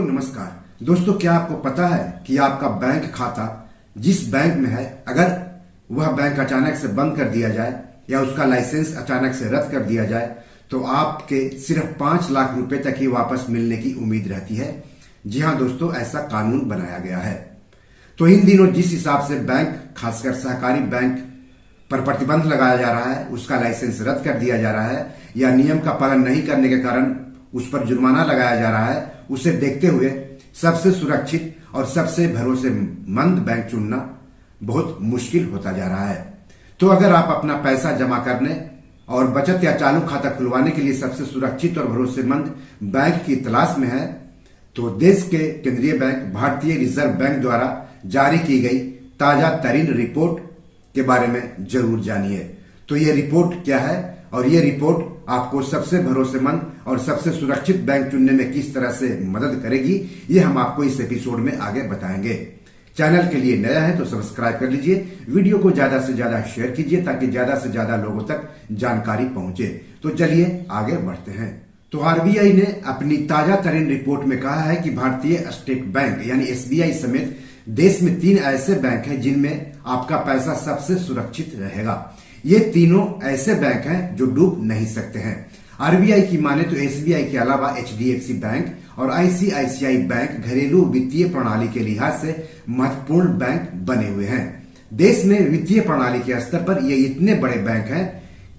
नमस्कार दोस्तों, क्या आपको पता है कि आपका बैंक खाता जिस बैंक में है, अगर वह बैंक अचानक से बंद कर दिया जाए या उसका लाइसेंस अचानक से रद्द कर दिया जाए तो आपके सिर्फ 5 लाख रुपए तक ही वापस मिलने की उम्मीद रहती है। जी हाँ दोस्तों, ऐसा कानून बनाया गया है। तो इन दिनों जिस हिसाब से बैंक, खासकर सहकारी बैंक पर प्रतिबंध लगाया जा रहा है, उसका लाइसेंस रद्द कर दिया जा रहा है या नियम का पालन नहीं करने के कारण उस पर जुर्माना लगाया जा रहा है, उसे देखते हुए सबसे सुरक्षित और सबसे भरोसेमंद बैंक चुनना बहुत मुश्किल होता जा रहा है। तो अगर आप अपना पैसा जमा करने और बचत या चालू खाता खुलवाने के लिए सबसे सुरक्षित और भरोसेमंद बैंक की तलाश में है, तो देश के केंद्रीय बैंक भारतीय रिजर्व बैंक द्वारा जारी की गई ताजा तरीन रिपोर्ट के बारे में जरूर जानिए। तो ये रिपोर्ट क्या है और ये रिपोर्ट आपको सबसे भरोसेमंद और सबसे सुरक्षित बैंक चुनने में किस तरह से मदद करेगी, ये हम आपको इस एपिसोड में आगे बताएंगे। चैनल के लिए नया है तो सब्सक्राइब कर लीजिए, वीडियो को ज्यादा से ज्यादा शेयर कीजिए ताकि ज्यादा से ज्यादा लोगों तक जानकारी पहुंचे। तो चलिए आगे बढ़ते हैं। तो आरबीआई ने अपनी ताजा तरीन रिपोर्ट में कहा है कि भारतीय स्टेट बैंक यानी एसबीआई समेत देश में 3 ऐसे बैंक हैं जिनमें आपका पैसा सबसे सुरक्षित रहेगा। ये तीनों ऐसे बैंक हैं जो डूब नहीं सकते हैं। आरबीआई की माने तो एसबीआई के अलावा एचडीएफसी बैंक और आईसीआईसीआई बैंक घरेलू वित्तीय प्रणाली के लिहाज से महत्वपूर्ण बैंक बने हुए हैं। देश में वित्तीय प्रणाली के स्तर पर ये इतने बड़े बैंक हैं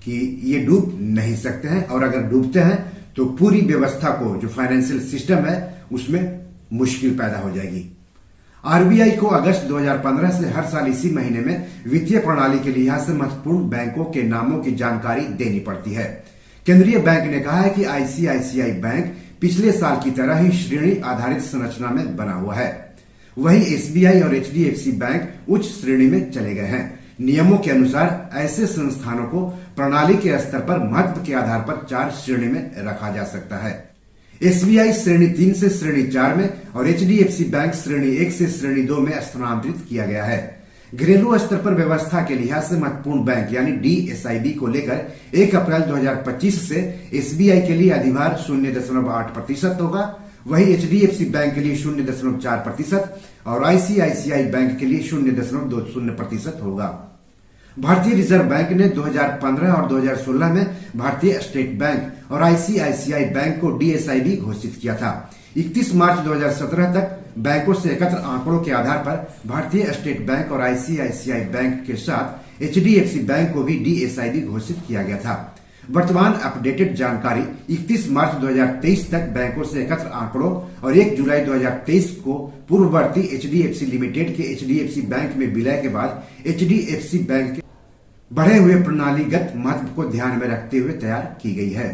कि ये डूब नहीं सकते हैं, और अगर डूबते हैं तो पूरी व्यवस्था को, जो फाइनेंशियल सिस्टम है, उसमें मुश्किल पैदा हो जाएगी। आरबीआई को अगस्त 2015 से हर साल इसी महीने में वित्तीय प्रणाली के लिहाज से महत्वपूर्ण बैंकों के नामों की जानकारी देनी पड़ती है। केंद्रीय बैंक ने कहा है कि आईसीआईसीआई बैंक पिछले साल की तरह ही श्रेणी आधारित संरचना में बना हुआ है। वहीं एसबीआई और एचडीएफसी बैंक उच्च श्रेणी में चले गए हैं। नियमों के अनुसार ऐसे संस्थानों को प्रणाली के स्तर पर महत्व के आधार पर 4 श्रेणी में रखा जा सकता है। एसबीआई श्रेणी 3 से श्रेणी 4 में और एचडीएफसी बैंक श्रेणी 1 से श्रेणी 2 में स्थानांतरित किया गया है। घरेलू स्तर पर व्यवस्था के लिहाज से महत्वपूर्ण बैंक यानी डीएसआईबी को लेकर 1 अप्रैल 2025 से एसबीआई के लिए अधिभार 0.8% होगा। वहीं एचडीएफसी बैंक के लिए 0.4% और आईसीआईसीआई बैंक के लिए 0.20% होगा। भारतीय रिजर्व बैंक ने 2015 और 2016 में भारतीय स्टेट बैंक और आईसीआईसीआई बैंक को डीएसआईबी घोषित किया था। 31 मार्च 2017 तक बैंकों से एकत्र आंकड़ों के आधार पर भारतीय स्टेट बैंक और आईसीआईसीआई बैंक के साथ एचडीएफसी बैंक को भी डीएसआईबी घोषित किया गया था। वर्तमान अपडेटेड जानकारी 31 मार्च 2023 तक बैंकों से एकत्र आंकड़ों और 1 जुलाई 2023 को पूर्ववर्ती एचडीएफसी लिमिटेड के एचडीएफसी बैंक में विलय के बाद एचडीएफसी बैंक के बढ़े हुए प्रणालीगत महत्व को ध्यान में रखते हुए तैयार की गई है।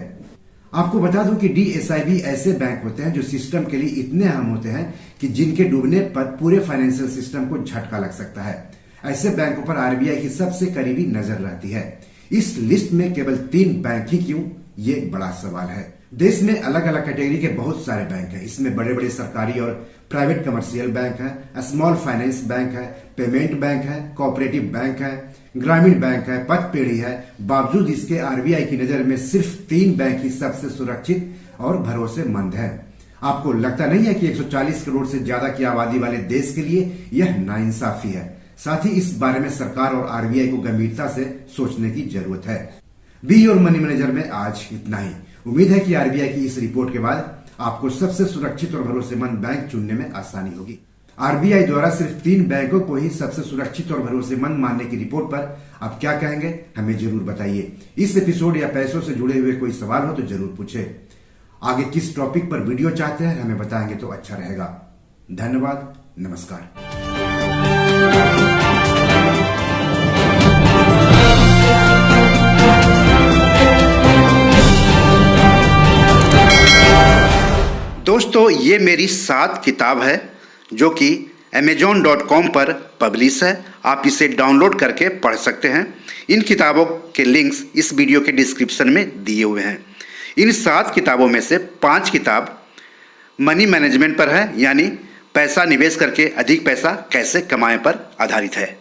आपको बता दूं कि डीएसआईबी ऐसे बैंक होते हैं जो सिस्टम के लिए इतने अहम होते हैं कि जिनके डूबने पर पूरे फाइनेंशियल सिस्टम को झटका लग सकता है। ऐसे बैंकों पर आरबीआई की सबसे करीबी नजर रहती है। इस लिस्ट में केवल 3 बैंक ही क्यों, ये बड़ा सवाल है। देश में अलग अलग कैटेगरी के बहुत सारे बैंक हैं। इसमें बड़े बड़े सरकारी और प्राइवेट कमर्शियल बैंक है, स्मॉल फाइनेंस बैंक है, पेमेंट बैंक है, कोऑपरेटिव बैंक है, ग्रामीण बैंक है, पथपेढ़ी है। बावजूद इसके आरबीआई की नजर में सिर्फ 3 बैंक ही सबसे सुरक्षित और भरोसेमंद है। आपको लगता नहीं है कि 140 करोड़ से ज्यादा की आबादी वाले देश के लिए यह नाइंसाफी है? साथ ही इस बारे में सरकार और आरबीआई को गंभीरता से सोचने की जरूरत है। बी योर मनी मैनेजर में आज इतना ही। उम्मीद है कि आरबीआई की इस रिपोर्ट के बाद आपको सबसे सुरक्षित और भरोसेमंद बैंक चुनने में आसानी होगी। आरबीआई द्वारा सिर्फ 3 बैंकों को ही सबसे सुरक्षित और भरोसेमंद मानने की रिपोर्ट पर आप क्या कहेंगे, हमें जरूर बताइए। इस एपिसोड या पैसों से जुड़े हुए कोई सवाल हो तो जरूर पूछे। आगे किस टॉपिक पर वीडियो चाहते हैं हमें बताएंगे तो अच्छा रहेगा। धन्यवाद, नमस्कार। दोस्तों, ये मेरी 7 किताब है जो कि amazon.com पर पब्लिश है। आप इसे डाउनलोड करके पढ़ सकते हैं। इन किताबों के लिंक्स इस वीडियो के डिस्क्रिप्शन में दिए हुए हैं। इन 7 किताबों में से 5 किताब मनी मैनेजमेंट पर है, यानी पैसा निवेश करके अधिक पैसा कैसे कमाएं पर आधारित है।